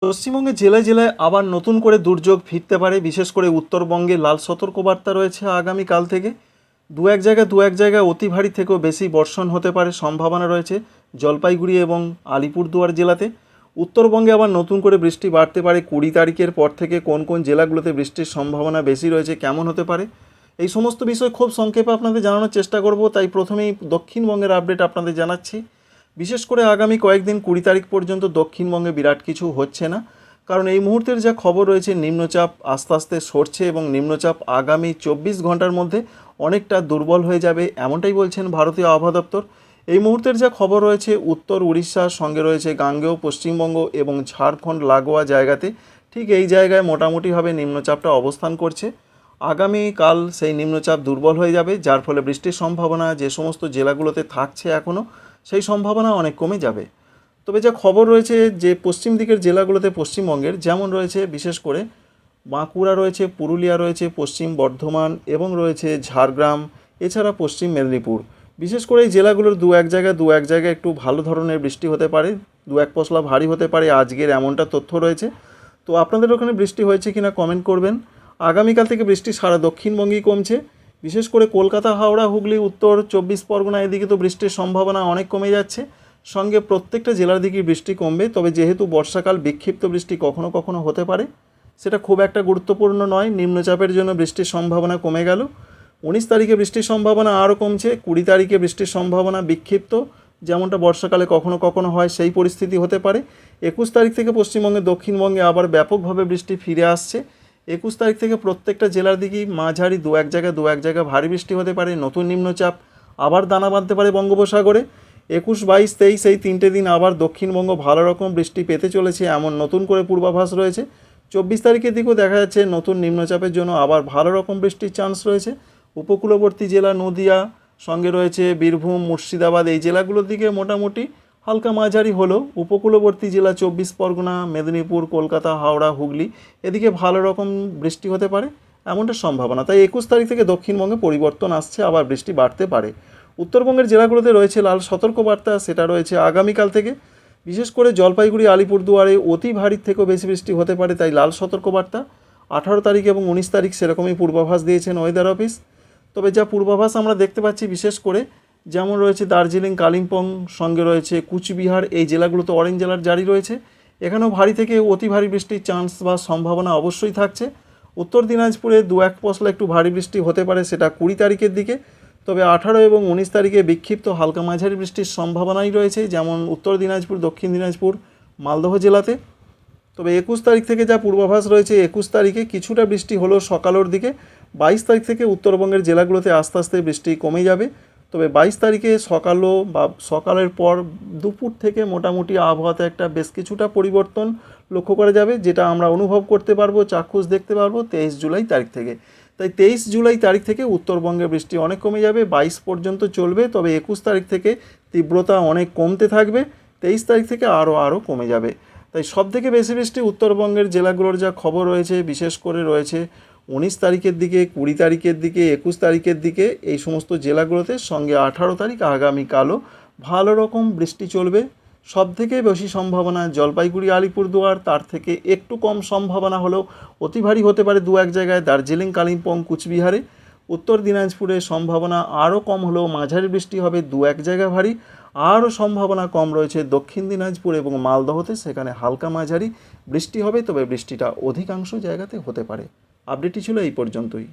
পশ্চিমবঙ্গের জেলায় জেলায় আবার নতুন করে দুর্যোগ ফিরতে পারে। বিশেষ করে উত্তরবঙ্গে লাল সতর্কবার্তা রয়েছে আগামীকাল থেকে। দু এক জায়গায় অতি ভারী থেকেও বেশি বর্ষণ হতে পারে সম্ভাবনা রয়েছে জলপাইগুড়ি এবং আলিপুরদুয়ার জেলাতে। উত্তরবঙ্গে আবার নতুন করে বৃষ্টি বাড়তে পারে 20 তারিখের পর থেকে। কোন কোন জেলাগুলোতে বৃষ্টির সম্ভাবনা বেশি রয়েছে, কেমন হতে পারে, এই সমস্ত বিষয় খুব সংক্ষেপে আপনাদের জানানোর চেষ্টা করব। তাই প্রথমেই দক্ষিণবঙ্গের আপডেট আপনাদের জানাচ্ছি। বিশেষ করে আগামী কয়েকদিন 20 তারিখ পর্যন্ত দক্ষিণবঙ্গে বিরাট কিছু হচ্ছে না, কারণ এই মুহূর্তের যা খবর রয়েছে নিম্নচাপ আস্তে আস্তে সরছে এবং নিম্নচাপ আগামী 24 ঘন্টার মধ্যে অনেকটা দুর্বল হয়ে যাবে, এমনটাই বলছেন ভারতীয় আবহাওয়া দপ্তর। এই মুহূর্তের যা খবর রয়েছে উত্তর উড়িষ্যার সঙ্গে রয়েছে গাঙ্গেয় পশ্চিমবঙ্গ এবং ঝাড়খণ্ড লাগোয়া জায়গাতে, ঠিক এই জায়গায় মোটামুটিভাবে নিম্নচাপটা অবস্থান করছে। আগামীকাল সেই নিম্নচাপ দুর্বল হয়ে যাবে, যার ফলে বৃষ্টির সম্ভাবনা যে সমস্ত জেলাগুলোতে থাকছে এখনও, সেই সম্ভাবনা অনেক কমে যাবে। তবে যা খবর রয়েছে যে পশ্চিম দিকের জেলাগুলোতে পশ্চিমবঙ্গের যেমন রয়েছে বিশেষ করে বাঁকুড়া রয়েছে, পুরুলিয়া রয়েছে, পশ্চিম বর্ধমান এবং রয়েছে ঝাড়গ্রাম, এছাড়া পশ্চিম মেদিনীপুর। বিশেষ করে এই জেলাগুলোর দু এক জায়গায় একটু ভালো ধরনের বৃষ্টি হতে পারে, 1 পশলা ভারী হতে পারে আজকের, এমনটা তথ্য রয়েছে। তো আপনাদের ওখানে বৃষ্টি হয়েছে কিনা কমেন্ট করবেন। আগামীকাল থেকে বৃষ্টি সারা দক্ষিণবঙ্গেই কমছে। বিশেষ করে কলকাতা, হাওড়া, হুগলি, উত্তর 24 পরগনা এদিকে তো বৃষ্টির সম্ভাবনা অনেক কমে যাচ্ছে। সঙ্গে প্রত্যেকটা জেলার দিকেই বৃষ্টি কমবে। তবে যেহেতু বর্ষাকাল, বিক্ষিপ্ত বৃষ্টি কখনো কখনো হতে পারে, সেটা খুব একটা গুরুত্বপূর্ণ নয়। নিম্নচাপের জন্য বৃষ্টির সম্ভাবনা কমে গেল। 19 তারিখে বৃষ্টির সম্ভাবনা আরও কমছে। 20 তারিখে বৃষ্টির সম্ভাবনা বিক্ষিপ্ত, যেমনটা বর্ষাকালে কখনো কখনো হয় সেই পরিস্থিতি হতে পারে। 21 তারিখ থেকে পশ্চিমবঙ্গে দক্ষিণবঙ্গে আবার ব্যাপকভাবে বৃষ্টি ফিরে আসছে। 21 তারিখ থেকে প্রত্যেকটা জেলার দিকেই মাঝারি দু এক জায়গায় ভারী বৃষ্টি হতে পারে। নতুন নিম্নচাপ আবার দানা বাঁধতে পারে বঙ্গোপসাগরে। 21, 22, 23 এই 3টে দিন আবার দক্ষিণবঙ্গ ভালো রকম বৃষ্টি পেতে চলেছে, এমন নতুন করে পূর্বাভাস রয়েছে। 24 তারিখের দিকেও দেখা যাচ্ছে নতুন নিম্নচাপের জন্য আবার ভালো রকম বৃষ্টির চান্স রয়েছে। উপকূলবর্তী জেলা নদিয়া, সঙ্গে রয়েছে বীরভূম, মুর্শিদাবাদ, এই জেলাগুলোর দিকে মোটামুটি হালকা মাঝারি হলেও উপকূলবর্তী জেলা 24 পরগনা, মেদিনীপুর, কলকাতা, হাওড়া, হুগলি এদিকে ভালো রকম বৃষ্টি হতে পারে, এমনটা সম্ভাবনা। তাই 21 তারিখ থেকে দক্ষিণবঙ্গে পরিবর্তন আসছে, আবার বৃষ্টি বাড়তে পারে। উত্তরবঙ্গের জেলাগুলোতে রয়েছে লাল সতর্কবার্তা, সেটা রয়েছে আগামীকাল থেকে। বিশেষ করে জলপাইগুড়ি, আলিপুরদুয়ারে অতি ভারীর থেকেও বেশি বৃষ্টি হতে পারে, তাই লাল সতর্কবার্তা। 18 তারিখ এবং 19 তারিখ সেরকমই পূর্বাভাস দিয়েছেন ওয়েদার অফিস। তবে যা পূর্বাভাস আমরা দেখতে পাচ্ছি বিশেষ করে যেমন রয়েছে দার্জিলিং, কালিম্পং, সঙ্গে রয়েছে কুচবিহার, এই জেলাগুলোতে অরেঞ্জ অ্যালার্ট জারি রয়েছে। এখানেও ভারী থেকে অতি ভারী বৃষ্টির চান্স বা সম্ভাবনা অবশ্যই থাকছে। উত্তর দিনাজপুরে 2-1 পশলা একটু ভারী বৃষ্টি হতে পারে, সেটা 20 তারিখের দিকে। তবে 18 এবং 19 তারিখে বিক্ষিপ্ত হালকা মাঝারি বৃষ্টির সম্ভাবনাই রয়েছে, যেমন উত্তর দিনাজপুর, দক্ষিণ দিনাজপুর, মালদহ জেলাতে। তবে 21 তারিখ থেকে যা পূর্বাভাস রয়েছে 21 তারিখে কিছুটা বৃষ্টি হলো সকালের দিকে। 22 তারিখ থেকে উত্তরবঙ্গের জেলাগুলোতে আস্তে আস্তে বৃষ্টি কমে যাবে। তবে 22 তারিখে সকালও বা সকালের পর দুপুর থেকে মোটামুটি আবহাওয়াতে একটা বেশ কিছুটা পরিবর্তন লক্ষ্য করা যাবে, যেটা আমরা অনুভব করতে পারবো, চাক্ষুষ দেখতে পারবো 23 জুলাই তারিখ থেকে। তাই 23 জুলাই তারিখ থেকে উত্তরবঙ্গে বৃষ্টি অনেক কমে যাবে, 22 পর্যন্ত চলবে। তবে 21 তারিখ থেকে তীব্রতা অনেক কমতে থাকবে, 23 তারিখ থেকে আরও কমে যাবে। তাই সবথেকে বেশি বৃষ্টি উত্তরবঙ্গের জেলাগুলোর যা খবর রয়েছে বিশেষ করে রয়েছে 19 তারিখের দিকে, 20 তারিখের দিকে, 21 তারিখের দিকে, এই সমস্ত জেলাগুলোতে। সঙ্গে 18 তারিখ আগামীকালও ভালো রকম বৃষ্টি চলবে। সবথেকে বেশি সম্ভাবনা জলপাইগুড়ি, আলিপুরদুয়ার, তার থেকে একটু কম সম্ভাবনা হলেও অতি ভারী হতে পারে 2-1 জায়গায় দার্জিলিং, কালিম্পং, কুচবিহারে। উত্তর দিনাজপুরে সম্ভাবনা আরও কম হলেও মাঝারি বৃষ্টি হবে, 2-1 জায়গায় ভারী। আরও সম্ভাবনা কম রয়েছে দক্ষিণ দিনাজপুর এবং মালদহতে, সেখানে হালকা মাঝারি বৃষ্টি হবে, তবে বৃষ্টিটা অধিকাংশ জায়গাতে হতে পারে। আপডেটটি ছিল এই পর্যন্তই।